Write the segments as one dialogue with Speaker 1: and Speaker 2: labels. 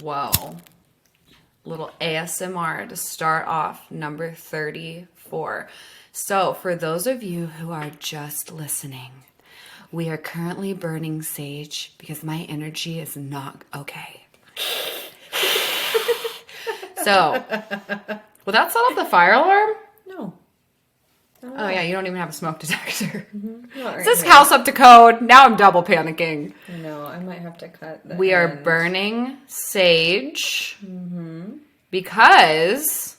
Speaker 1: Whoa. Little ASMR to start off, number 34. So, for those of you who are just listening, we are currently burning sage because my energy is not okay. So, will that set off the fire alarm?
Speaker 2: No.
Speaker 1: Oh, yeah, you don't even have a smoke detector.
Speaker 2: Mm-hmm.
Speaker 1: Is this house up to code? Now I'm double panicking.
Speaker 2: I know, I might have to cut the
Speaker 1: We are
Speaker 2: end.
Speaker 1: burning sage because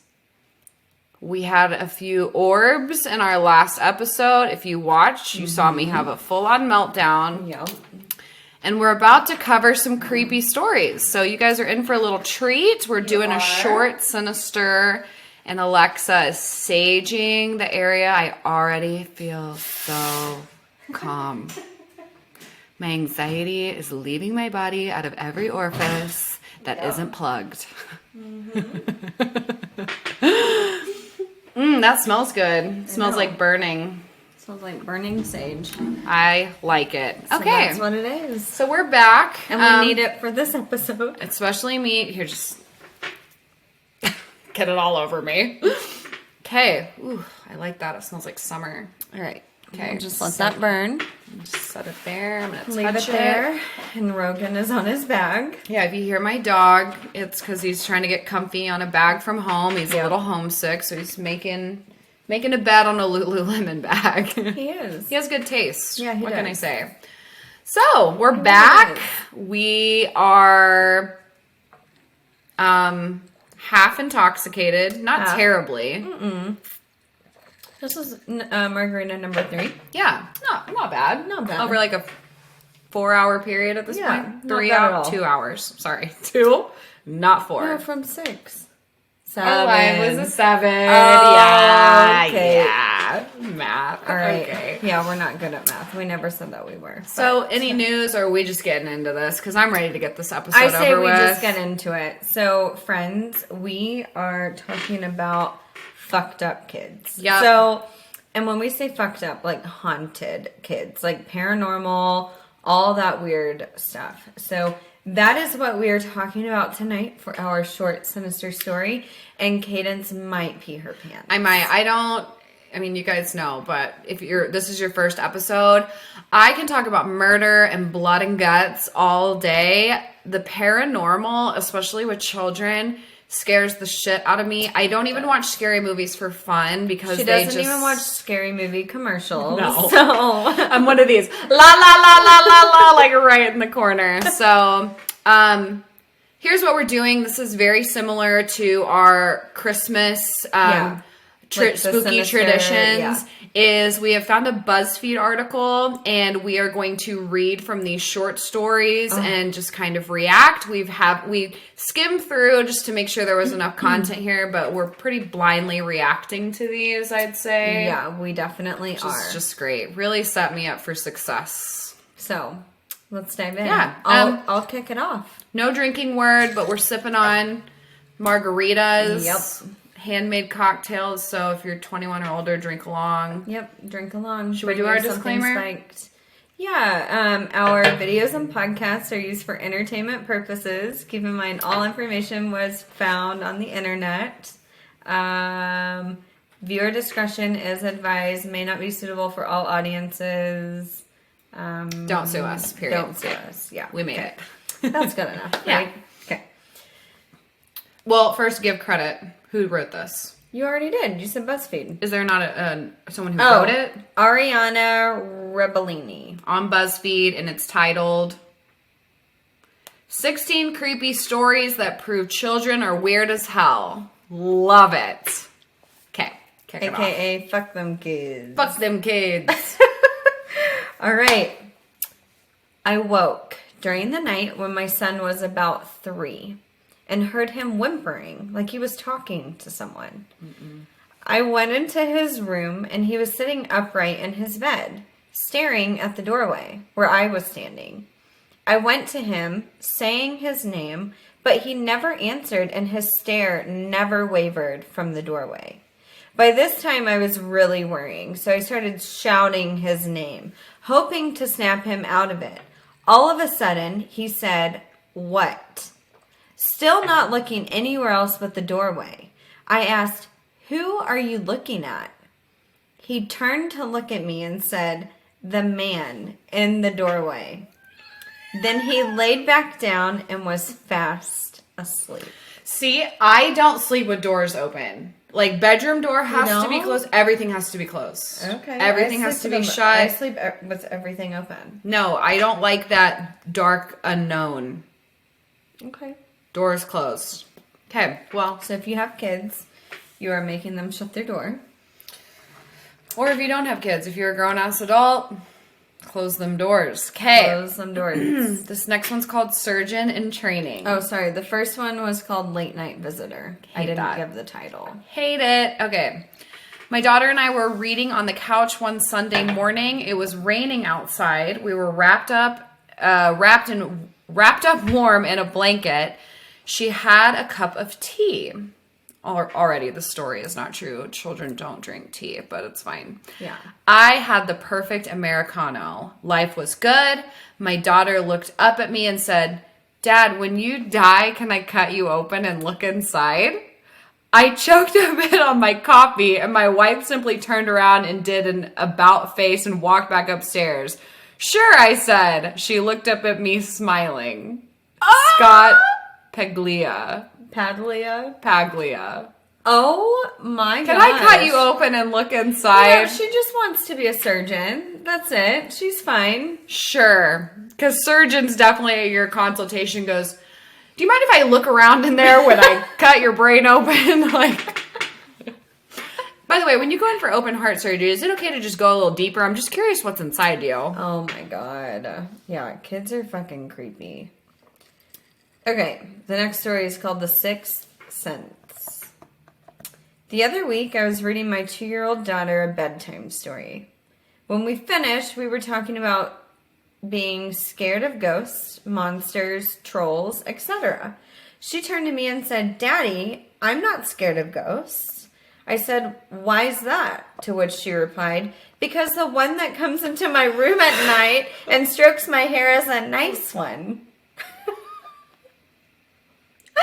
Speaker 1: we had a few orbs in our last episode. If you watched, you saw me have a full-on meltdown.
Speaker 2: Yep.
Speaker 1: And we're about to cover some creepy stories. So you guys are in for a little treat. We're doing a short, sinister, and Alexa is saging the area. I already feel so calm. My anxiety is leaving my body out of every orifice that isn't plugged. That smells good. Smells like burning.
Speaker 2: Smells like burning sage.
Speaker 1: I like it.
Speaker 2: So
Speaker 1: Okay.
Speaker 2: that's what it is.
Speaker 1: So we're back.
Speaker 2: And we need it for this episode.
Speaker 1: Especially me. Here, just get it all over me. Okay. Ooh, I like that. It smells like summer.
Speaker 2: All right.
Speaker 1: Okay.
Speaker 2: Just let that burn.
Speaker 1: Just set it there. I'm going to
Speaker 2: Leave
Speaker 1: touch
Speaker 2: it there. And Rogan is on his bag.
Speaker 1: Yeah, if you hear my dog, it's because he's trying to get comfy on a bag from home. He's a little homesick, so he's making a bed on a Lululemon bag.
Speaker 2: He is.
Speaker 1: He has good taste.
Speaker 2: Yeah, he
Speaker 1: What
Speaker 2: does.
Speaker 1: can I say? So, we're back. We are half intoxicated. Not terribly.
Speaker 2: This is margarita number 3.
Speaker 1: Yeah, not bad.
Speaker 2: Not bad.
Speaker 1: Over like a 4-hour period at this
Speaker 2: Yeah,
Speaker 1: point.
Speaker 2: not
Speaker 1: 3
Speaker 2: bad at
Speaker 1: hours.
Speaker 2: all.
Speaker 1: 2 hours. Sorry. 2, not 4.
Speaker 2: No, from 6. 7.
Speaker 1: Oh, I was a 7.
Speaker 2: Oh,
Speaker 1: Yeah,
Speaker 2: okay.
Speaker 1: yeah. Math.
Speaker 2: All right.
Speaker 1: Okay.
Speaker 2: Yeah, we're not good at math. We never said that we were.
Speaker 1: So, any news, or are we just getting into this? Because I'm ready to get this episode
Speaker 2: I say
Speaker 1: over
Speaker 2: we
Speaker 1: with.
Speaker 2: just get into it. So, friends, we are talking about fucked up kids.
Speaker 1: Yep.
Speaker 2: So, and when we say fucked up, like haunted kids, like paranormal, all that weird stuff. So, that is what we are talking about tonight for our short, sinister story. And Cadence might pee her pants.
Speaker 1: I mean, you guys know, but if this is your first episode, I can talk about murder and blood and guts all day. The paranormal, especially with children, scares the shit out of me. I don't even watch scary movies for fun because
Speaker 2: She doesn't even watch scary movie commercials.
Speaker 1: No.
Speaker 2: So
Speaker 1: I'm one of these la la la la la la, like right in the corner. So, here's what we're doing. This is very similar to our Christmas
Speaker 2: like the
Speaker 1: spooky
Speaker 2: sinister,
Speaker 1: traditions.
Speaker 2: yeah.
Speaker 1: Is we have found a BuzzFeed article and we are going to read from these short stories and just kind of react. We skimmed through just to make sure there was enough content here, but we're pretty blindly reacting to these, I'd say.
Speaker 2: yeah, we definitely are.
Speaker 1: It's just great. Really set me up for success.
Speaker 2: So let's dive in.
Speaker 1: Yeah,
Speaker 2: I'll kick it off.
Speaker 1: No drinking word, but we're sipping on margaritas.
Speaker 2: Yep.
Speaker 1: Handmade cocktails, so if you're 21 or older, drink along.
Speaker 2: Yep, drink along.
Speaker 1: Should we do our disclaimer?
Speaker 2: Yeah, our videos and podcasts are used for entertainment purposes. Keep in mind, all information was found on the internet. Viewer discretion is advised, may not be suitable for all audiences.
Speaker 1: Don't sue us, period.
Speaker 2: Don't sue us, yeah.
Speaker 1: We made it.
Speaker 2: That's good enough,
Speaker 1: Yeah.
Speaker 2: right? Okay.
Speaker 1: Well, first give credit. Who wrote this?
Speaker 2: You already did. You said BuzzFeed.
Speaker 1: Is there not someone who wrote it?
Speaker 2: Ariana Rebellini.
Speaker 1: On BuzzFeed, and it's titled 16 Creepy Stories That Prove Children Are Weird as Hell. Love it. Okay, kick it off.
Speaker 2: AKA fuck them kids.
Speaker 1: Fuck them kids.
Speaker 2: All right. I woke during the night when my son was about 3 and heard him whimpering like he was talking to someone. I went into his room and he was sitting upright in his bed, staring at the doorway where I was standing. I went to him, saying his name, but he never answered and his stare never wavered from the doorway. By this time, I was really worrying, so I started shouting his name, hoping to snap him out of it. All of a sudden, he said, "What?" Still not looking anywhere else but the doorway. I asked, "Who are you looking at?" He turned to look at me and said, "The man in the doorway." Then he laid back down and was fast asleep.
Speaker 1: See, I don't sleep with doors open. Like, bedroom door has to be closed. Everything has to be closed.
Speaker 2: Okay.
Speaker 1: Everything has to be shut.
Speaker 2: I sleep with everything open.
Speaker 1: No, I don't like that dark unknown.
Speaker 2: Okay.
Speaker 1: Doors closed. Okay, well.
Speaker 2: So if you have kids, you are making them shut their door.
Speaker 1: Or if you don't have kids, if you're a grown-ass adult, close them doors. Okay.
Speaker 2: Close them doors.
Speaker 1: This next one's called Surgeon in Training.
Speaker 2: Oh, sorry. The first one was called Late Night Visitor. I didn't give the title.
Speaker 1: Hate it. Okay. My daughter and I were reading on the couch one Sunday morning. It was raining outside. We were wrapped up warm in a blanket. She had a cup of tea. Already, the story is not true. Children don't drink tea, but it's fine.
Speaker 2: Yeah.
Speaker 1: I had the perfect Americano. Life was good. My daughter looked up at me and said, "Dad, when you die, can I cut you open and look inside?" I choked a bit on my coffee, and my wife simply turned around and did an about face and walked back upstairs. "Sure," I said. She looked up at me smiling. Scott Paglia.
Speaker 2: Oh my god.
Speaker 1: Can I cut you open and look inside?
Speaker 2: No, she just wants to be a surgeon. That's it. She's fine.
Speaker 1: Sure. Because surgeons definitely at your consultation goes, "Do you mind if I look around in there when I cut your brain open?" Like, by the way, when you go in for open heart surgery, is it okay to just go a little deeper? I'm just curious what's inside you.
Speaker 2: Oh my god. Yeah, kids are fucking creepy. Okay, the next story is called The Sixth Sense. The other week, I was reading my 2-year-old daughter a bedtime story. When we finished, we were talking about being scared of ghosts, monsters, trolls, etc. She turned to me and said, "Daddy, I'm not scared of ghosts." I said, "Why's that?" To which she replied, "Because the one that comes into my room at night and strokes my hair is a nice one."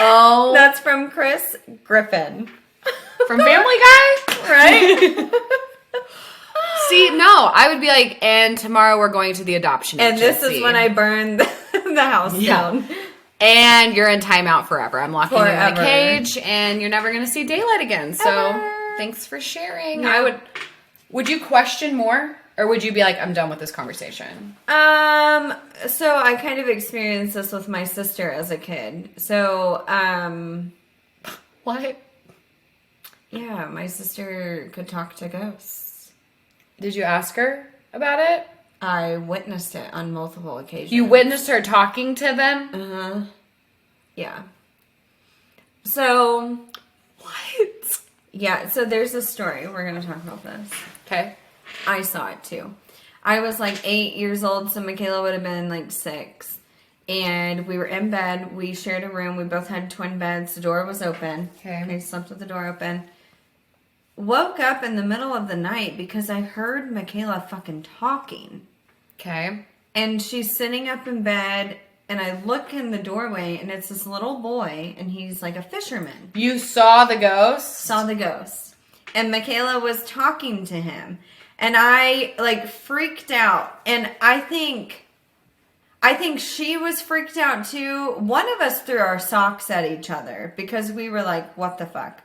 Speaker 1: Oh.
Speaker 2: That's from Chris Griffin.
Speaker 1: From Family Guy?
Speaker 2: Right?
Speaker 1: See, no, I would be like, "And tomorrow we're going to the adoption
Speaker 2: And
Speaker 1: agency.
Speaker 2: this is when I burned the house down.
Speaker 1: And you're in timeout forever. I'm locking you in a
Speaker 2: Forever.
Speaker 1: cage, and you're never going to see daylight again." So, thanks for sharing.
Speaker 2: Yeah.
Speaker 1: Would you question more? Or would you be like, "I'm done with this conversation"?
Speaker 2: So I kind of experienced this with my sister as a kid. So,
Speaker 1: What?
Speaker 2: yeah, my sister could talk to ghosts.
Speaker 1: Did you ask her about it?
Speaker 2: I witnessed it on multiple occasions.
Speaker 1: You witnessed her talking to them?
Speaker 2: Uh-huh. Yeah. So,
Speaker 1: What?
Speaker 2: yeah, so there's a story. We're going to talk about this.
Speaker 1: Okay.
Speaker 2: I saw it too. I was like 8 years old, so Michaela would have been like 6. And we were in bed. We shared a room. We both had twin beds. The door was open.
Speaker 1: Okay.
Speaker 2: I slept with the door open. Woke up in the middle of the night because I heard Michaela fucking talking.
Speaker 1: Okay.
Speaker 2: And she's sitting up in bed, and I look in the doorway, and it's this little boy, and he's like a fisherman.
Speaker 1: You saw the ghost?
Speaker 2: Saw the ghost. And Michaela was talking to him. And I like freaked out. And I think she was freaked out too. One of us threw our socks at each other because we were like, "What the fuck?"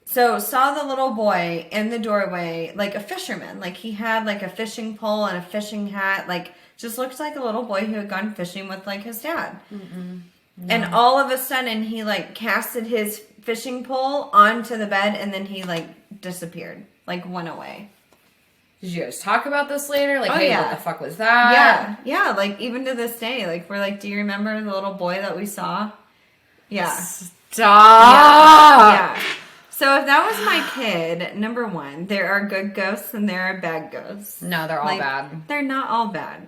Speaker 2: So saw the little boy in the doorway, like a fisherman. Like he had like a fishing pole and a fishing hat. Like just looked like a little boy who had gone fishing with like his dad. No. And all of a sudden he like casted his fishing pole onto the bed, and then he like disappeared, like went away.
Speaker 1: Did you guys talk about this later? Like,
Speaker 2: Oh,
Speaker 1: hey,
Speaker 2: yeah.
Speaker 1: what the fuck was that?
Speaker 2: Yeah, like even to this day, like we're like, "Do you remember the little boy that we saw?" Yeah.
Speaker 1: Stop!
Speaker 2: Yeah. So if that was my kid, number one, there are good ghosts and there are bad ghosts.
Speaker 1: No, they're all
Speaker 2: Like,
Speaker 1: bad.
Speaker 2: They're not all bad.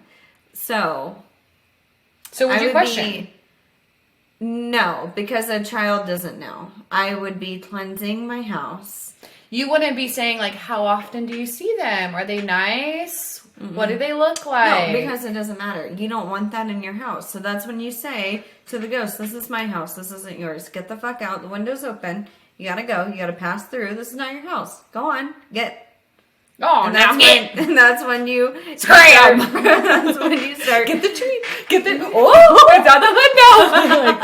Speaker 2: So
Speaker 1: Would you question?
Speaker 2: No, because a child doesn't know. I would be cleansing my house.
Speaker 1: You wouldn't be saying, like, "How often do you see them? Are they nice? What do they look like?
Speaker 2: No, because it doesn't matter. You don't want that in your house. So that's when you say to the ghost, this is my house. This isn't yours. Get the fuck out. The window's open. You gotta go. You gotta pass through. This is not your house. Go on.
Speaker 1: Oh,
Speaker 2: And
Speaker 1: now
Speaker 2: that's when you
Speaker 1: scram.
Speaker 2: That's when you start.
Speaker 1: Get the tree. Get the. Oh, it's out the window.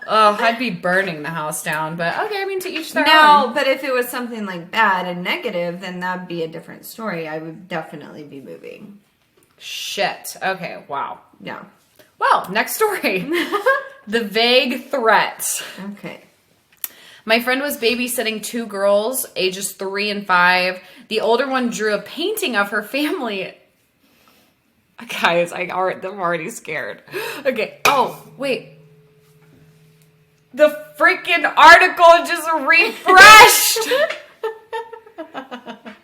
Speaker 1: Oh, I'd be burning the house down. But okay, I mean, to each their
Speaker 2: No,
Speaker 1: own.
Speaker 2: but if it was something like bad and negative, then that'd be a different story. I would definitely be moving.
Speaker 1: Shit. Okay. Wow.
Speaker 2: Yeah.
Speaker 1: Well, next story. The vague threat.
Speaker 2: Okay.
Speaker 1: My friend was babysitting 2 girls, ages 3 and 5. The older one drew a painting of her family. Guys, I'm already scared. Okay. Oh, wait. The freaking article just refreshed.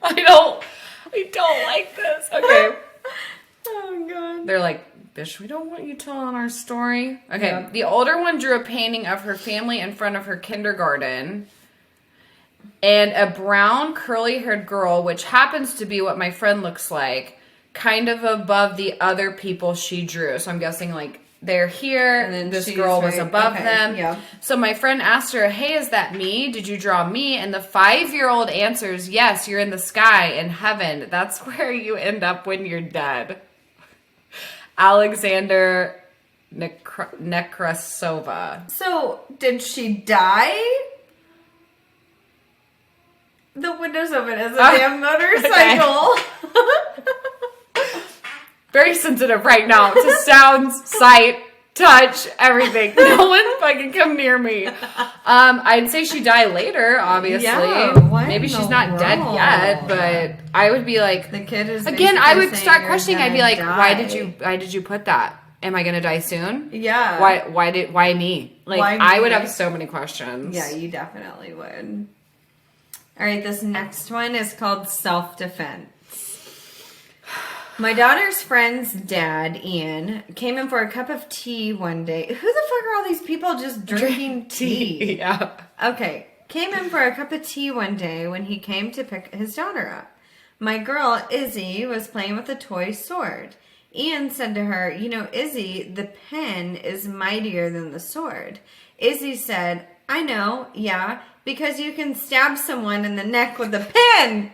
Speaker 1: I don't like this. Okay.
Speaker 2: Oh, God.
Speaker 1: They're like, bitch, we don't want you telling our story. Okay.
Speaker 2: Yeah.
Speaker 1: The older one drew a painting of her family in front of her kindergarten. And a brown, curly-haired girl, which happens to be what my friend looks like, kind of above the other people she drew. So I'm guessing, like, they're here,
Speaker 2: And then
Speaker 1: this
Speaker 2: she's
Speaker 1: girl was
Speaker 2: right-
Speaker 1: above
Speaker 2: okay,
Speaker 1: them.
Speaker 2: yeah.
Speaker 1: So my friend asked her, hey, is that me? Did you draw me? And the 5-year-old answers, yes, you're in the sky, in heaven. That's where you end up when you're dead. Alexander Nekrasova.
Speaker 2: So, did she die? The windows open as a damn motorcycle.
Speaker 1: Very sensitive right now to sounds, sight, touch, everything. No one fucking come near me. I'd say she died later, obviously.
Speaker 2: Yeah, what
Speaker 1: Maybe
Speaker 2: in
Speaker 1: she's
Speaker 2: the
Speaker 1: not dead
Speaker 2: world?
Speaker 1: yet, but I would be like,
Speaker 2: The kid is
Speaker 1: again, I would
Speaker 2: basically
Speaker 1: start
Speaker 2: saying
Speaker 1: questioning.
Speaker 2: you're
Speaker 1: I'd be
Speaker 2: gonna
Speaker 1: like,
Speaker 2: die.
Speaker 1: why did you put that? Am I gonna die soon?
Speaker 2: Yeah.
Speaker 1: Why me? Like,
Speaker 2: Why
Speaker 1: I
Speaker 2: me?
Speaker 1: would have so many questions.
Speaker 2: Yeah, you definitely would. All right, this next one is called self-defense. My daughter's friend's dad, Ian, came in for a cup of tea one day. Who the fuck are all these people just drinking tea?
Speaker 1: Yeah.
Speaker 2: Okay, came in for a cup of tea one day when he came to pick his daughter up. My girl, Izzy, was playing with a toy sword. Ian said to her, you know, Izzy, the pen is mightier than the sword. Izzy said, I know, yeah, because you can stab someone in the neck with a pen.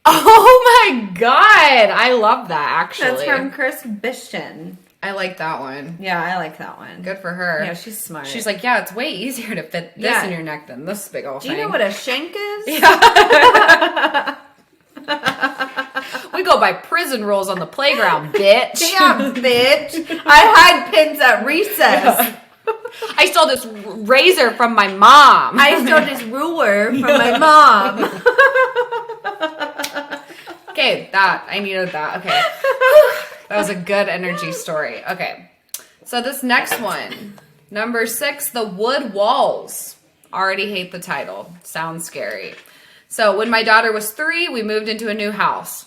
Speaker 1: Oh my god! I love that, actually.
Speaker 2: That's from Chris Bishton.
Speaker 1: I like that one.
Speaker 2: Yeah, I like that one.
Speaker 1: Good for her.
Speaker 2: Yeah, she's smart.
Speaker 1: She's like, yeah, it's way easier to fit this
Speaker 2: Yeah.
Speaker 1: in your neck than this big old
Speaker 2: Do
Speaker 1: thing.
Speaker 2: you know what a shank is?
Speaker 1: Yeah. We go by prison rules on the playground, bitch.
Speaker 2: Damn, bitch. I hide pins at recess.
Speaker 1: I stole this razor from my mom.
Speaker 2: I stole this ruler from my mom.
Speaker 1: Okay, I needed that. Okay. That was a good energy story. Okay. So this next one, number 6, the wood walls. Already hate the title. Sounds scary. So when my daughter was 3, we moved into a new house.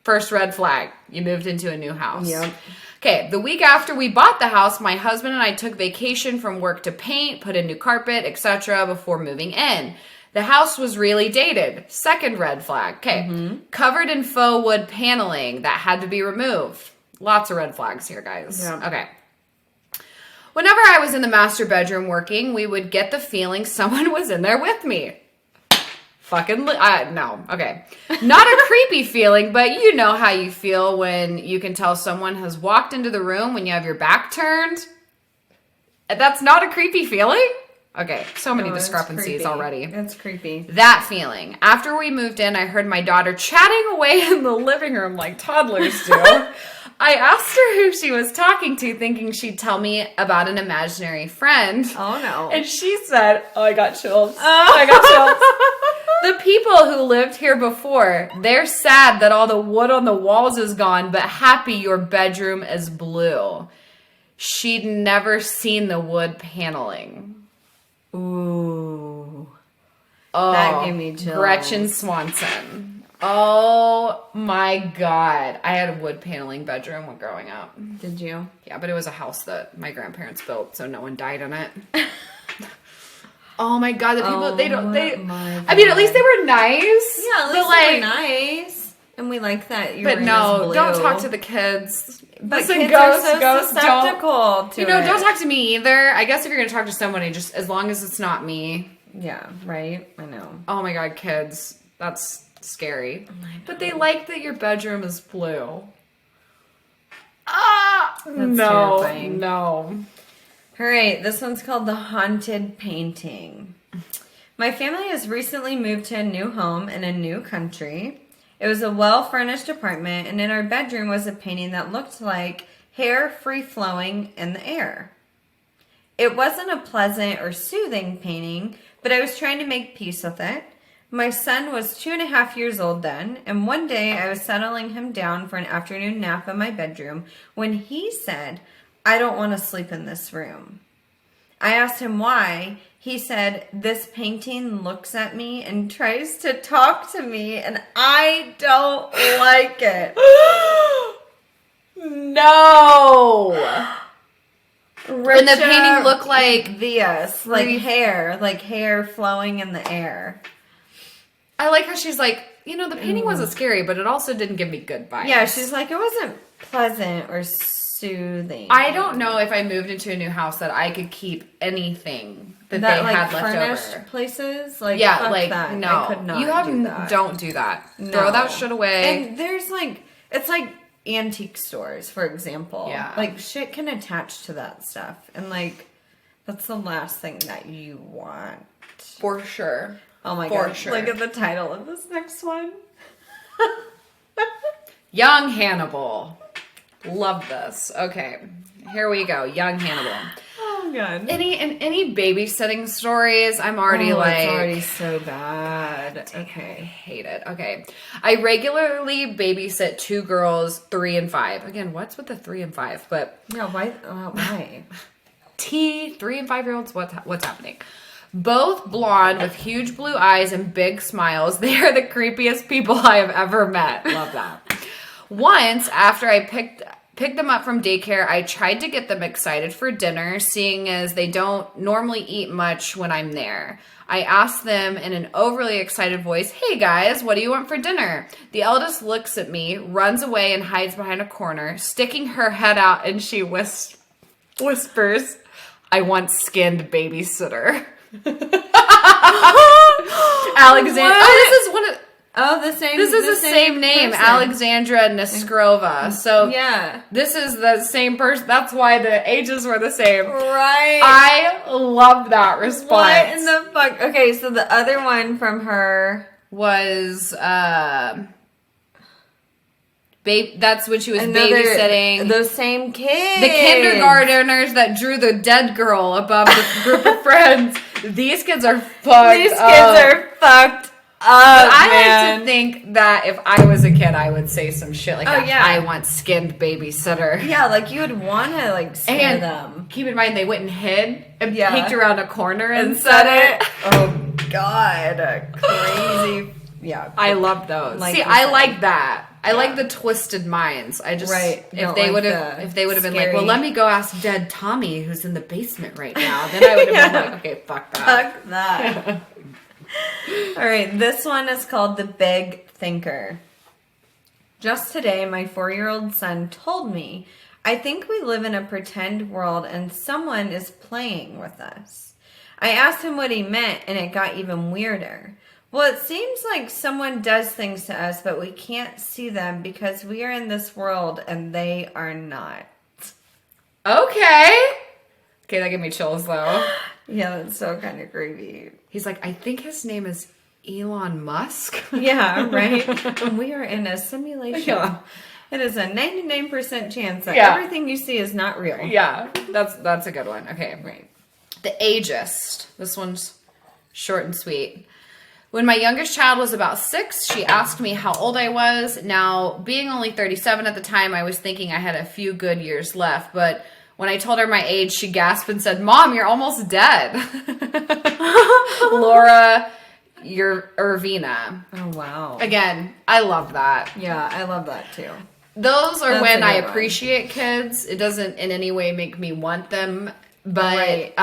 Speaker 1: First red flag. You moved into a new house.
Speaker 2: Yep.
Speaker 1: Okay, the week after we bought the house, my husband and I took vacation from work to paint, put in new carpet, etc. before moving in. The house was really dated. Second red flag. Okay. Covered in faux wood paneling that had to be removed. Lots of red flags here, guys.
Speaker 2: Yeah.
Speaker 1: Okay. Whenever I was in the master bedroom working, we would get the feeling someone was in there with me. No. Okay. Not a creepy feeling, but you know how you feel when you can tell someone has walked into the room when you have your back turned. That's not a creepy feeling? Okay, so many discrepancies already.
Speaker 2: That's creepy.
Speaker 1: That feeling. After we moved in, I heard my daughter chatting away in the living room like toddlers do. I asked her who she was talking to, thinking she'd tell me about an imaginary friend.
Speaker 2: Oh, no.
Speaker 1: And she said, oh, I got chills. I got chills. The people who lived here before, they're sad that all the wood on the walls is gone, but happy your bedroom is blue. She'd never seen the wood paneling.
Speaker 2: Ooh.
Speaker 1: Oh,
Speaker 2: That gave me chills.
Speaker 1: Gretchen Swanson. Oh my god. I had a wood paneling bedroom when growing up.
Speaker 2: Did you?
Speaker 1: Yeah, but it was a house that my grandparents built, so no one died in it. Oh my god, the people
Speaker 2: my
Speaker 1: I mean, at least they were nice.
Speaker 2: Yeah, at
Speaker 1: but
Speaker 2: least
Speaker 1: like,
Speaker 2: they were nice. And we like that.
Speaker 1: But no, don't talk to the kids.
Speaker 2: But
Speaker 1: Listen,
Speaker 2: kids
Speaker 1: ghosts,
Speaker 2: are so
Speaker 1: ghosts,
Speaker 2: susceptible to
Speaker 1: don't talk to me either. I guess if you're gonna talk to somebody, just as long as it's not me.
Speaker 2: Yeah, right? I know.
Speaker 1: Oh my god, kids. That's scary. But they like that your bedroom is blue. Ah! No.
Speaker 2: Terrifying.
Speaker 1: No.
Speaker 2: All right, this one's called The Haunted Painting. My family has recently moved to a new home in a new country. It was a well-furnished apartment, and in our bedroom was a painting that looked like hair free-flowing in the air. It wasn't a pleasant or soothing painting, but I was trying to make peace with it. My son was 2.5 years old then, and one day I was settling him down for an afternoon nap in my bedroom when he said, "I don't want to sleep in this room." I asked him why. He said, "This painting looks at me and tries to talk to me, and I don't like it."
Speaker 1: No! And the painting looked like
Speaker 2: Vias, like hair flowing in the air.
Speaker 1: I like how she's like, the painting wasn't scary, but it also didn't give me good vibes.
Speaker 2: Yeah, she's like, it wasn't pleasant or soothing.
Speaker 1: I don't know if I moved into a new house that I could keep anything that they had left
Speaker 2: furnished
Speaker 1: over.
Speaker 2: Places, like
Speaker 1: Yeah,
Speaker 2: fuck
Speaker 1: like
Speaker 2: that.
Speaker 1: no,
Speaker 2: I could not do that.
Speaker 1: Don't do that.
Speaker 2: No.
Speaker 1: Throw that shit away.
Speaker 2: And there's it's like antique stores, for example.
Speaker 1: Yeah,
Speaker 2: like shit can attach to that stuff, and that's the last thing that you want.
Speaker 1: For sure.
Speaker 2: Oh my
Speaker 1: For
Speaker 2: god!
Speaker 1: sure.
Speaker 2: Look at the title of this next one.
Speaker 1: Young Hannibal. Love this. Okay, here we go. Young Hannibal.
Speaker 2: Oh god.
Speaker 1: Any babysitting stories? I'm already
Speaker 2: it's
Speaker 1: like
Speaker 2: already so bad.
Speaker 1: I
Speaker 2: Okay.
Speaker 1: hate it. Okay, I regularly babysit 2 girls, 3 and 5. Again, what's with the 3 and 5? But
Speaker 2: Yeah. Why? Why?
Speaker 1: 3 and 5-year-olds. What's happening? Both blonde with huge blue eyes and big smiles. They are the creepiest people I have ever met. Love that. Once, after I picked them up from daycare, I tried to get them excited for dinner, seeing as they don't normally eat much when I'm there. I asked them in an overly excited voice, "Hey guys, what do you want for dinner?" The eldest looks at me, runs away, and hides behind a corner, sticking her head out, and she whispers, "I want skinned babysitter." Alexandra.
Speaker 2: What?
Speaker 1: Oh, this is one of.
Speaker 2: Oh, the same.
Speaker 1: This is the same name,
Speaker 2: person.
Speaker 1: Alexandra Neskrova. So
Speaker 2: Yeah.
Speaker 1: this is the same person. That's why the ages were the same.
Speaker 2: Right.
Speaker 1: I love that response.
Speaker 2: What in the fuck? Okay, so the other one from her
Speaker 1: was that's when she was babysitting
Speaker 2: those same kids.
Speaker 1: the kindergartners that drew the dead girl above the group of friends. These kids are fucked
Speaker 2: These
Speaker 1: up.
Speaker 2: kids are fucked up.
Speaker 1: I
Speaker 2: man.
Speaker 1: like to think that if I was a kid, I would say some shit like that.
Speaker 2: yeah.
Speaker 1: I want skinned babysitter.
Speaker 2: Yeah, like you would want to scare
Speaker 1: And
Speaker 2: them.
Speaker 1: keep in mind, they went and hid and
Speaker 2: Yeah.
Speaker 1: peeked around a corner and
Speaker 2: said
Speaker 1: said
Speaker 2: it. Oh God, crazy. Yeah,
Speaker 1: I love those.
Speaker 2: Like
Speaker 1: See,
Speaker 2: you
Speaker 1: I
Speaker 2: said.
Speaker 1: like that. I
Speaker 2: Yeah.
Speaker 1: like the twisted minds. I just
Speaker 2: Right.
Speaker 1: if
Speaker 2: Don't
Speaker 1: they
Speaker 2: like
Speaker 1: would have
Speaker 2: the
Speaker 1: if they would have been
Speaker 2: scary-
Speaker 1: like, well, let me go ask dead Tommy who's in the basement right now. Then I would have been like, okay, fuck that.
Speaker 2: Fuck that. All right, this one is called The Big Thinker. Just today, my 4-year-old son told me, "I think we live in a pretend world and someone is playing with us." I asked him what he meant, and it got even weirder. "Well, it seems like someone does things to us, but we can't see them because we are in this world and they are not."
Speaker 1: Okay, that gave me chills though.
Speaker 2: Yeah, that's so kind of creepy.
Speaker 1: He's like, I think his name is Elon Musk.
Speaker 2: Yeah, right? And we are in a simulation.
Speaker 1: Yeah.
Speaker 2: It is a 99% chance that
Speaker 1: Yeah.
Speaker 2: everything you see is not real.
Speaker 1: Yeah, that's a good one. Okay,
Speaker 2: Right.
Speaker 1: The Ageist. This one's short and sweet. When my youngest child was about 6, she asked me how old I was. Now, being only 37 at the time, I was thinking I had a few good years left. But when I told her my age, she gasped and said, "Mom, you're almost dead." Laura, you're Irvina.
Speaker 2: Oh, wow.
Speaker 1: Again, I love that.
Speaker 2: Yeah, I love that too.
Speaker 1: Those are
Speaker 2: That's
Speaker 1: when
Speaker 2: a
Speaker 1: I
Speaker 2: good one.
Speaker 1: appreciate kids. It doesn't in any way make me want them But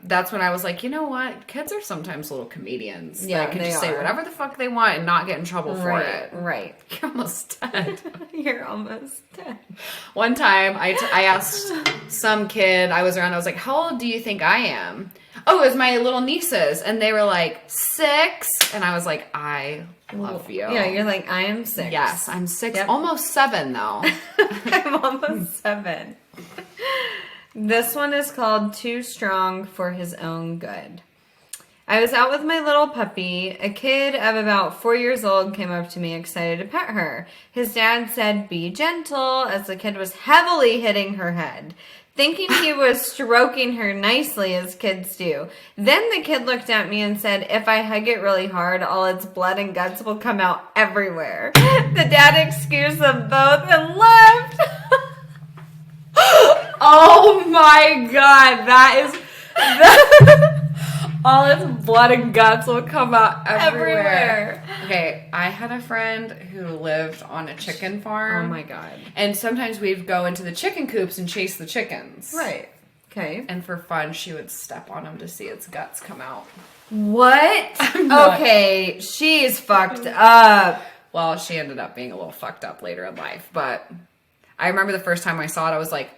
Speaker 1: that's when I was like, you know what? Kids are sometimes little comedians.
Speaker 2: Yeah,
Speaker 1: that can
Speaker 2: they
Speaker 1: just say
Speaker 2: are.
Speaker 1: whatever the fuck they want and not get in trouble for it.
Speaker 2: Right.
Speaker 1: You're almost dead.
Speaker 2: You're almost dead.
Speaker 1: One time, I asked some kid I was around, I was like, how old do you think I am? Oh, it was my little nieces. And they were like, 6. And I was like, I love you.
Speaker 2: Yeah, you're like, I am 6.
Speaker 1: Yes, I'm 6.
Speaker 2: Yep.
Speaker 1: Almost 7, though.
Speaker 2: I'm almost 7. This one is called Too Strong for His Own Good. I was out with my little puppy. A kid of about 4 years old came up to me excited to pet her. His dad said, be gentle, as the kid was heavily hitting her head, thinking he was stroking her nicely as kids do. Then the kid looked at me and said, if I hug it really hard, all its blood and guts will come out everywhere. The dad excused them both and left.
Speaker 1: Oh my god, all its blood and guts will come out everywhere. Okay, I had a friend who lived on a chicken farm.
Speaker 2: Oh my god.
Speaker 1: And sometimes we'd go into the chicken coops and chase the chickens.
Speaker 2: Right. Okay.
Speaker 1: And for fun, she would step on them to see its guts come out.
Speaker 2: What?
Speaker 1: not-
Speaker 2: Okay, she's fucked up.
Speaker 1: Well, she ended up being a little fucked up later in life, but I remember the first time I saw it, I was like,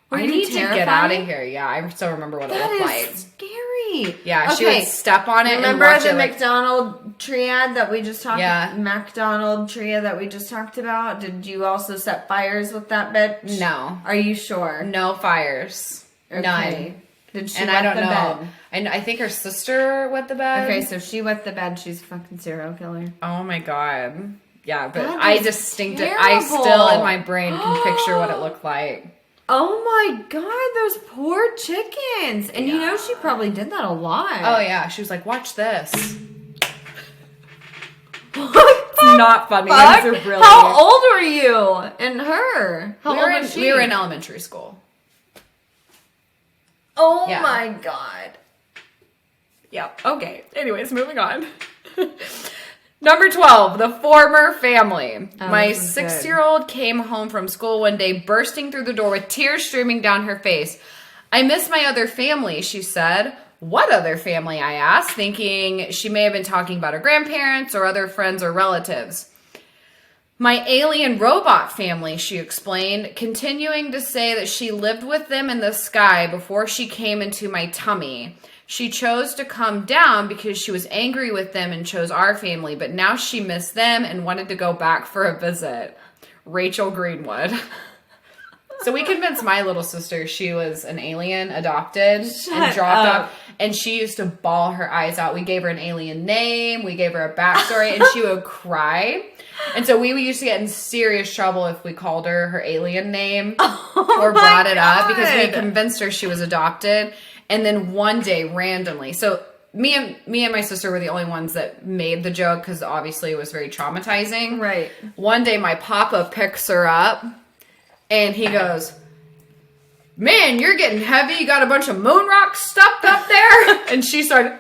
Speaker 2: Were
Speaker 1: I
Speaker 2: you
Speaker 1: need to get
Speaker 2: terrified?
Speaker 1: out of here. Yeah, I still remember what it
Speaker 2: That
Speaker 1: looked
Speaker 2: is
Speaker 1: like.
Speaker 2: scary.
Speaker 1: Yeah, she
Speaker 2: Okay.
Speaker 1: would step on it
Speaker 2: Remember
Speaker 1: and watch
Speaker 2: the
Speaker 1: it like,
Speaker 2: McDonald triad that we just talked
Speaker 1: Yeah.
Speaker 2: McDonald triad that we just talked about? Did you also set fires with that bitch?
Speaker 1: no.
Speaker 2: Are you sure?
Speaker 1: No fires.
Speaker 2: Okay.
Speaker 1: None.
Speaker 2: Did she
Speaker 1: And
Speaker 2: wet
Speaker 1: I don't
Speaker 2: the
Speaker 1: know.
Speaker 2: bed?
Speaker 1: I think her sister wet the bed.
Speaker 2: Okay, so she wet the bed. She's a fucking serial killer.
Speaker 1: Oh my god. Yeah, but
Speaker 2: That
Speaker 1: I
Speaker 2: is
Speaker 1: distinctly,
Speaker 2: terrible.
Speaker 1: I still in my brain can picture what it looked like.
Speaker 2: Oh my god, those poor chickens. And you know
Speaker 1: Yeah.
Speaker 2: she probably did that a lot.
Speaker 1: Oh yeah, she was like, watch this. It's not funny.
Speaker 2: Fuck?
Speaker 1: It's really
Speaker 2: How old were you and her? How
Speaker 1: we
Speaker 2: old
Speaker 1: were,
Speaker 2: was she?
Speaker 1: we were in elementary school.
Speaker 2: Oh
Speaker 1: Yeah.
Speaker 2: my god.
Speaker 1: Yep. Okay. Anyways, moving on. Number 12, the former family.
Speaker 2: Oh,
Speaker 1: My
Speaker 2: this is good.
Speaker 1: 6-year-old came home from school one day, bursting through the door with tears streaming down her face. I miss my other family, she said. What other family? I asked, thinking she may have been talking about her grandparents or other friends or relatives. My alien robot family, she explained, continuing to say that she lived with them in the sky before she came into my tummy. She chose to come down because she was angry with them and chose our family, but now she missed them and wanted to go back for a visit. Rachel Greenwood. So we convinced my little sister she was an alien adopted and dropped
Speaker 2: up.
Speaker 1: off. And she used to bawl her eyes out. We gave her an alien name. We gave her a backstory and she would cry. And so we used to get in serious trouble if we called her alien name or brought it up because we convinced her she was adopted. And then one day, randomly, so me and my sister were the only ones that made the joke because obviously it was very traumatizing.
Speaker 2: Right.
Speaker 1: One day, my papa picks her up, and he goes, "Man, you're getting heavy. You got a bunch of moon rocks stuffed up there." And she started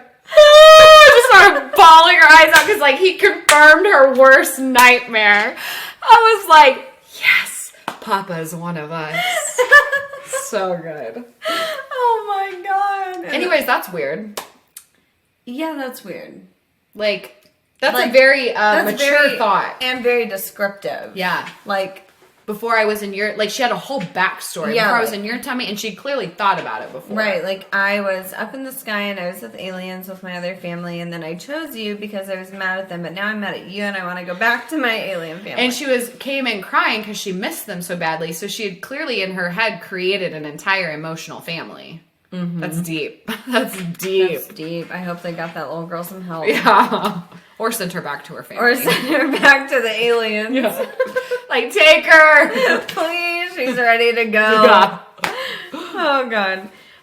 Speaker 1: bawling her eyes out because, like, he confirmed her worst nightmare. I was like, "Yes, Papa's one of us." So good.
Speaker 2: Oh my god.
Speaker 1: Anyways, that's weird.
Speaker 2: Yeah, that's weird.
Speaker 1: Like, that's
Speaker 2: Like,
Speaker 1: a very
Speaker 2: That's
Speaker 1: mature
Speaker 2: very-
Speaker 1: thought.
Speaker 2: And very descriptive.
Speaker 1: Yeah.
Speaker 2: Like,
Speaker 1: Before I was in your, like, she had a whole backstory.
Speaker 2: Yeah,
Speaker 1: Before I was
Speaker 2: like-
Speaker 1: in your tummy, and she clearly thought about it before.
Speaker 2: right, like I was up in the sky and I was with aliens with my other family, and then I chose you because I was mad at them, but now I'm mad at you and I want to go back to my alien family.
Speaker 1: And she came in crying because she missed them so badly. So she had clearly in her head created an entire emotional family. Mm-hmm. That's deep. That's deep.
Speaker 2: That's deep. I hope they got that little girl some help.
Speaker 1: Yeah. Or sent her back to her family.
Speaker 2: Or send her back to the aliens.
Speaker 1: Yeah. Like, take her.
Speaker 2: Please, she's ready to go.
Speaker 1: Yeah.
Speaker 2: Oh, God.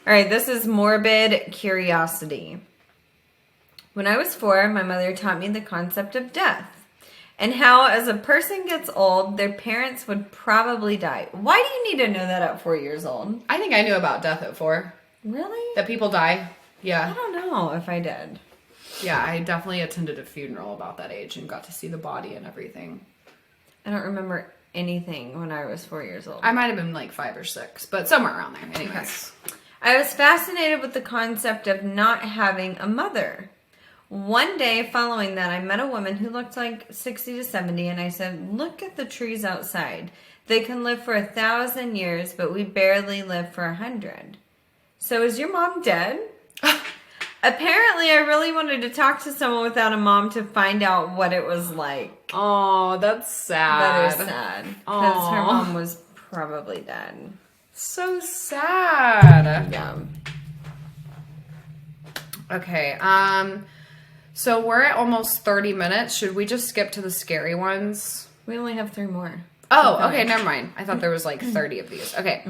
Speaker 2: All right, this is morbid curiosity. When I was 4, my mother taught me the concept of death and how, as a person gets old, their parents would probably die. Why do you need to know that at 4 years old?
Speaker 1: I think I knew about death at 4.
Speaker 2: Really?
Speaker 1: That people die.
Speaker 2: I
Speaker 1: Yeah.
Speaker 2: don't know if I did.
Speaker 1: Yeah, I definitely attended a funeral about that age and got to see the body and everything.
Speaker 2: I don't remember anything when I was 4 years old.
Speaker 1: I might have been like 5 or 6, but somewhere around there. Anyways.
Speaker 2: I was fascinated with the concept of not having a mother. One day following that, I met a woman who looked like 60 to 70, and I said, look at the trees outside. They can live for 1,000 years, but we barely live for 100. So is your mom dead? Apparently, I really wanted to talk to someone without a mom to find out what it was like.
Speaker 1: Oh, that's sad.
Speaker 2: That is sad. Because her mom was probably dead.
Speaker 1: So sad.
Speaker 2: Yeah.
Speaker 1: Okay. So we're at almost 30 minutes. Should we just skip to the scary ones?
Speaker 2: We only have 3 more.
Speaker 1: Oh, okay, never mind. I thought there was like 30 of these. Okay.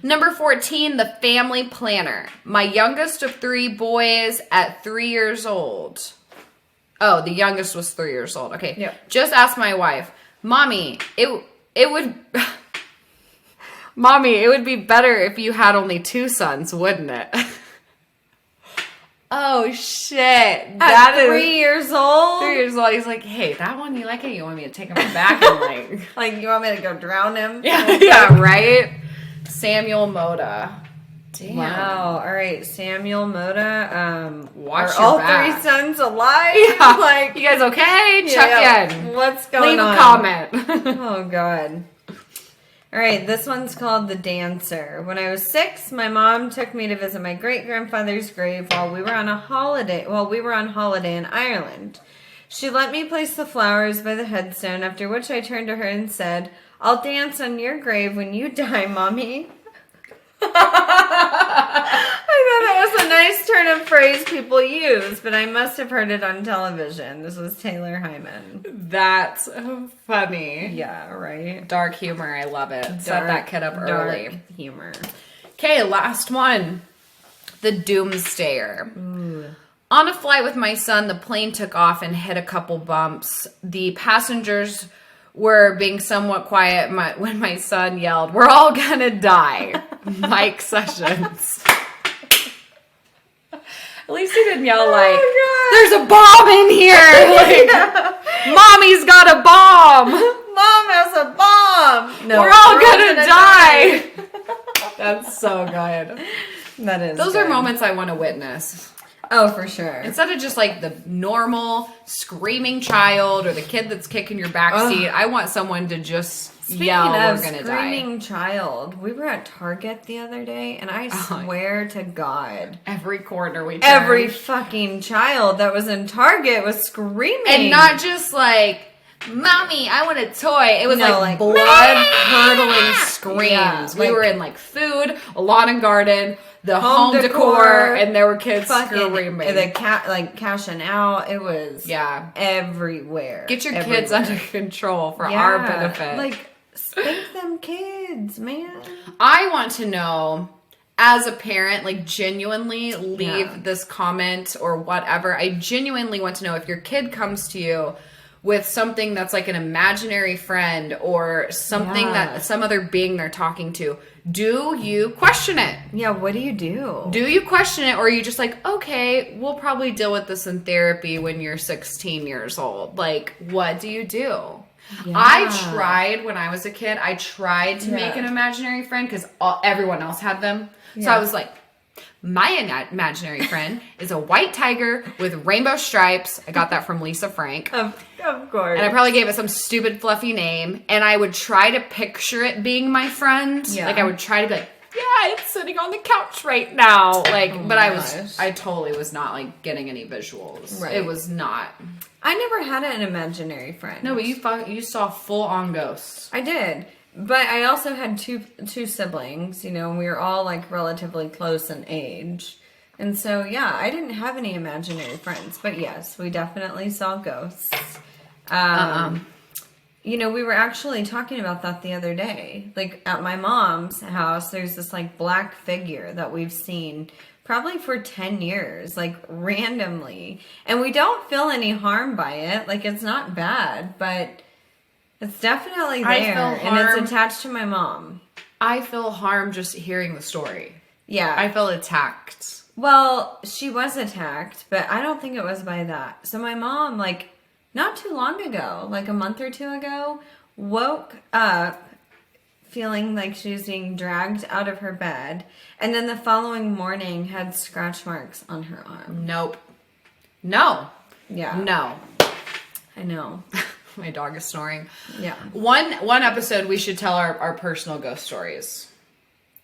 Speaker 1: Number 14, the family planner. My youngest of 3 boys at 3 years old. Oh, the youngest was 3 years old. Okay.
Speaker 2: Yep.
Speaker 1: Just asked my wife, Mommy, it would Mommy, it would be better if you had only 2 sons, wouldn't it? Oh shit.
Speaker 2: At 3 years old?
Speaker 1: 3 years old. He's like, hey, that one, you like it? You want me to take him back and like...
Speaker 2: Like, you want me to go drown him?
Speaker 1: Yeah, right? Samuel Moda. Damn.
Speaker 2: Wow. All right, Samuel Moda.
Speaker 1: Watch
Speaker 2: are
Speaker 1: your
Speaker 2: all
Speaker 1: back.
Speaker 2: 3 sons alive?
Speaker 1: Yeah.
Speaker 2: Like,
Speaker 1: You guys okay? Check in.
Speaker 2: What's going on?
Speaker 1: Leave a comment.
Speaker 2: Oh, God. All right, this one's called The Dancer. When I was 6, my mom took me to visit my great-grandfather's grave while we were on holiday in Ireland. She let me place the flowers by the headstone, after which I turned to her and said, I'll dance on your grave when you die, Mommy. I thought that was a nice turn of phrase people use, but I must have heard it on television. This was Taylor Hyman.
Speaker 1: That's funny.
Speaker 2: Yeah, right?
Speaker 1: Dark humor. I love it. Set that kid up early.
Speaker 2: Dark humor.
Speaker 1: Okay, last one. The Doomsdayer.
Speaker 2: Ooh.
Speaker 1: On a flight with my son, the plane took off and hit a couple bumps. The passengers were being somewhat quiet when my son yelled, "We're all gonna die." Mike Sessions. At least he didn't yell like, "There's a bomb in here!" Like, "Mommy's got a bomb!"
Speaker 2: Mom has a bomb! No,
Speaker 1: we're all gonna die! That's so good.
Speaker 2: That is
Speaker 1: Those
Speaker 2: good.
Speaker 1: are moments I want to witness.
Speaker 2: Oh, for sure.
Speaker 1: Instead of just like the normal screaming child or the kid that's kicking your backseat, I want someone to just yell, "We're gonna die."
Speaker 2: Screaming child, we were at Target the other day, and I swear to God,
Speaker 1: Every corner we turn.
Speaker 2: every fucking child that was in Target was screaming.
Speaker 1: And not just like, "Mommy, I want a toy." It was
Speaker 2: No,
Speaker 1: like
Speaker 2: like,
Speaker 1: blood-curdling screams.
Speaker 2: Yeah,
Speaker 1: We
Speaker 2: like-
Speaker 1: were in like food, a lawn and garden, the home decor, and there were kids screaming.
Speaker 2: The cat, like, cashing out. It was everywhere.
Speaker 1: Get your
Speaker 2: everywhere.
Speaker 1: kids under control for our benefit.
Speaker 2: Like, spank them kids, man.
Speaker 1: I want to know, as a parent, like, genuinely leave this comment or whatever. I genuinely want to know if your kid comes to you with something that's like an imaginary friend or something that some other being they're talking to. Do you question it?
Speaker 2: Yeah, what do you do?
Speaker 1: Do you question it, or are you just like, okay, we'll probably deal with this in therapy when you're 16 years old? Like, what do you do?
Speaker 2: Yeah.
Speaker 1: I tried when I was a kid. I tried to make an imaginary friend because everyone else had them. So I was like, my imaginary friend is a white tiger with rainbow stripes. I got that from Lisa Frank.
Speaker 2: Of course.
Speaker 1: And I probably gave it some stupid fluffy name. And I would try to picture it being my friend.
Speaker 2: Yeah.
Speaker 1: Like, I would try to be like, yeah, it's sitting on the couch right now. Like, but
Speaker 2: gosh.
Speaker 1: I totally was not like getting any visuals.
Speaker 2: Right.
Speaker 1: It was not.
Speaker 2: I never had an imaginary friend.
Speaker 1: No, but you saw full on ghosts.
Speaker 2: I did. But I also had two siblings, you know, and we were all like relatively close in age. And so, yeah, I didn't have any imaginary friends. But yes, we definitely saw ghosts. You know, we were actually talking about that the other day. Like, at my mom's house, there's this like black figure that we've seen probably for 10 years, like randomly. And we don't feel any harm by it. Like, it's not bad, but it's definitely there. And it's attached to my mom.
Speaker 1: I feel harm just hearing the story.
Speaker 2: Yeah.
Speaker 1: I felt attacked.
Speaker 2: Well, she was attacked, but I don't think it was by that. So my mom, like, not too long ago, like a month or two ago, woke up feeling like she was being dragged out of her bed, and then the following morning had scratch marks on her arm.
Speaker 1: Nope. No.
Speaker 2: Yeah.
Speaker 1: No.
Speaker 2: I know.
Speaker 1: My dog is snoring.
Speaker 2: Yeah.
Speaker 1: One episode we should tell our personal ghost stories.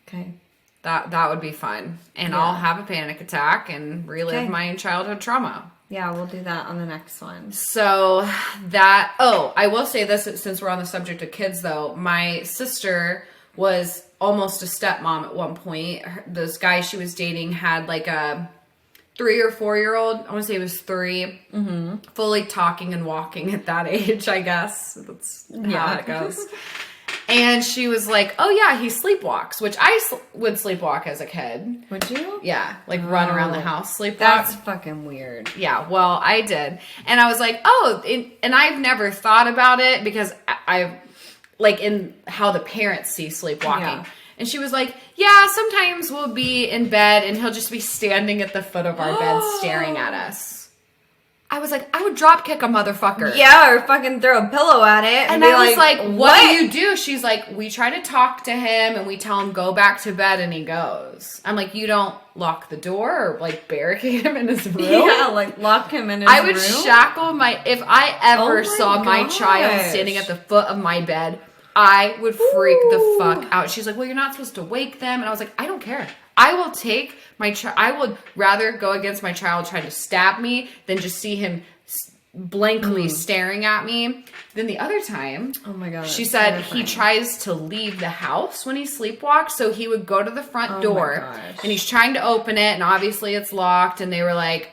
Speaker 2: Okay.
Speaker 1: That would be fun. And
Speaker 2: Yeah.
Speaker 1: I'll have a panic attack and relive my childhood trauma.
Speaker 2: Yeah, we'll do that on the next one.
Speaker 1: So I will say this since we're on the subject of kids though. My sister was almost a stepmom at one point. This guy she was dating had like a 3 or 4 year old. I want to say he was 3. Mm-hmm. Fully talking and walking at that age, I guess. That's how it goes. And she was like, oh yeah, he sleepwalks, which I would sleepwalk as a kid.
Speaker 2: Would you?
Speaker 1: Yeah, like run around the house, sleepwalk.
Speaker 2: That's fucking weird.
Speaker 1: Yeah, well, I did. And I was like, oh, and I've never thought about it because I like in how the parents see sleepwalking.
Speaker 2: Yeah.
Speaker 1: And she was like, yeah, sometimes we'll be in bed and he'll just be standing at the foot of our bed staring at us. I was like, I would drop kick a motherfucker.
Speaker 2: Yeah, or fucking throw a pillow at it.
Speaker 1: And I was like, what do you do? She's like, we try to talk to him and we tell him go back to bed and he goes. I'm like, you don't lock the door or like barricade him in his room?
Speaker 2: Yeah, like lock him in his room.
Speaker 1: I would shackle if I ever saw my
Speaker 2: gosh.
Speaker 1: child standing at the foot of my bed, I would freak the fuck out. She's like, well, you're not supposed to wake them. And I was like, I don't care. I will take I would rather go against my child trying to stab me than just see him blankly staring at me. Then the other time,
Speaker 2: oh my God,
Speaker 1: she said he tries to leave the house when he sleepwalks. So he would go to the front door and he's trying to open it. And obviously it's locked. And they were like,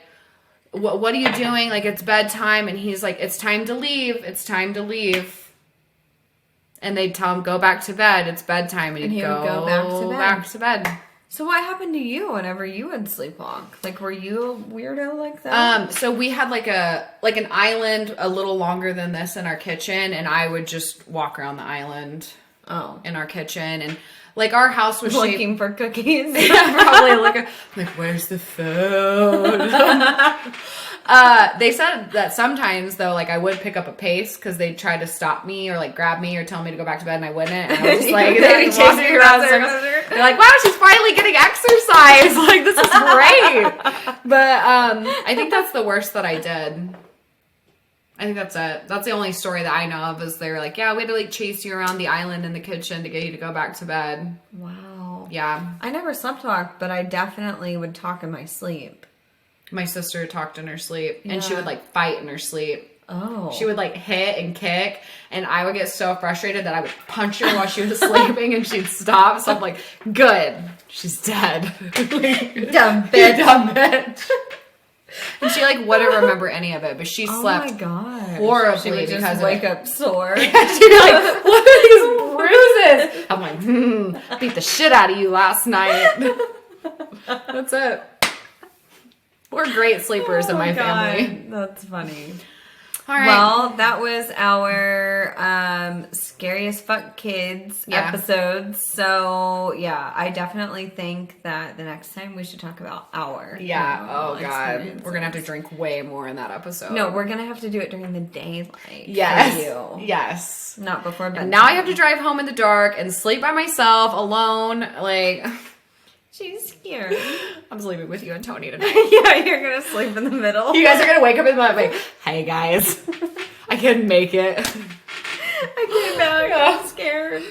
Speaker 1: what are you doing? Like, it's bedtime. And he's like, it's time to leave. It's time to leave. And they'd tell him, go back to bed. It's bedtime. And he'd go back to bed.
Speaker 2: So what happened to you whenever you would sleepwalk? Like, were you a weirdo like that?
Speaker 1: So we had like an island a little longer than this in our kitchen, and I would just walk around the island in our kitchen, and like our house was
Speaker 2: looking for cookies.
Speaker 1: Yeah, probably like where's the food? They said that sometimes though, like I would pick up a pace because they'd try to stop me or like grab me or tell me to go back to bed, and I wouldn't. And I was just like, they'd be chasing me around in circles. They're like, wow, she's finally getting exercise. Like, this is great. But I think that's the worst that I did. I think that's it. That's the only story that I know of is they were like, yeah, we had to like chase you around the island in the kitchen to get you to go back to bed.
Speaker 2: Wow.
Speaker 1: Yeah.
Speaker 2: I never sleepwalked, but I definitely would talk in my sleep.
Speaker 1: My sister talked in her sleep, and she would like fight in her sleep.
Speaker 2: Oh.
Speaker 1: She would like hit and kick, and I would get so frustrated that I would punch her while she was sleeping, and she'd stop. So I'm like, good, she's dead.
Speaker 2: Dumb bitch.
Speaker 1: Dumb bitch. And she like wouldn't remember any of it, but she slept horribly.
Speaker 2: She would just
Speaker 1: because
Speaker 2: wake up sore.
Speaker 1: She'd be like, what are these bruises? I'm like, beat the shit out of you last night. That's it. We're great sleepers in my family.
Speaker 2: That's funny.
Speaker 1: All right.
Speaker 2: Well, that was our Scary as Fuck Kids episodes. So, yeah, I definitely think that the next time we should talk about our
Speaker 1: oh God. We're going to have to drink way more in that episode.
Speaker 2: No, we're going to have to do it during the daylight.
Speaker 1: Yes.
Speaker 2: For you.
Speaker 1: Yes.
Speaker 2: Not before bedtime.
Speaker 1: And now I have to drive home in the dark and sleep by myself alone. Like...
Speaker 2: She's scary.
Speaker 1: I'm sleeping with you and Tony tonight.
Speaker 2: Yeah, you're going to sleep in the middle.
Speaker 1: You guys are going to wake up in the morning like, hey guys, I couldn't make it.
Speaker 2: I came back. I'm scared.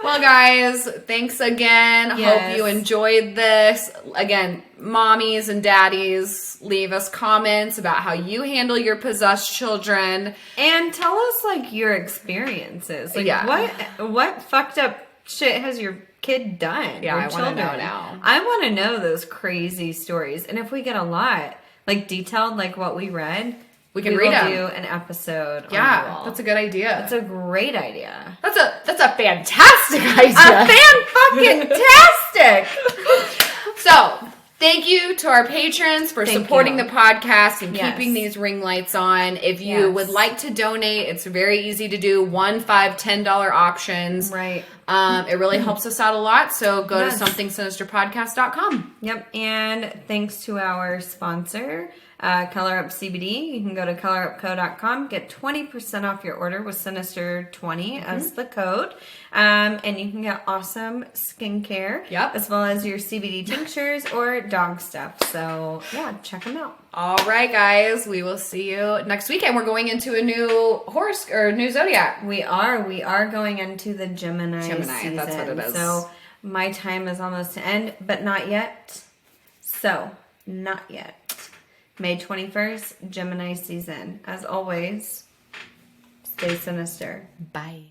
Speaker 1: Well, guys, thanks again.
Speaker 2: Yes.
Speaker 1: Hope you enjoyed this. Again, mommies and daddies, leave us comments about how you handle your possessed children.
Speaker 2: And tell us, like, your experiences. Like, what fucked up shit has your kid done?
Speaker 1: Yeah, I want to know now.
Speaker 2: I want to know those crazy stories. And if we get a lot, like, detailed, like what we read,
Speaker 1: we can read them.
Speaker 2: Do an episode on
Speaker 1: Yeah,
Speaker 2: the
Speaker 1: that's a good idea.
Speaker 2: That's a great idea.
Speaker 1: That's a fantastic idea.
Speaker 2: A fan-fucking-tastic!
Speaker 1: So, thank you to our patrons for supporting the podcast and keeping these ring lights on. If you would like to donate, it's very easy to do. $1, $5, $10 options.
Speaker 2: Right.
Speaker 1: It really helps us out a lot. So go to somethingsinisterpodcast.com.
Speaker 2: Yep. And thanks to our sponsor, Color Up CBD. You can go to colorupco.com, get 20% off your order with Sinister20 as the code. And you can get awesome skincare, as well as your CBD tinctures or dog stuff. So yeah, check them out.
Speaker 1: All right, guys, we will see you next weekend. We're going into a new new zodiac.
Speaker 2: We are going into the Gemini season.
Speaker 1: That's what it is.
Speaker 2: So my time is almost to end, but not yet. So, not yet. May 21st, Gemini season. As always, stay sinister.
Speaker 1: Bye.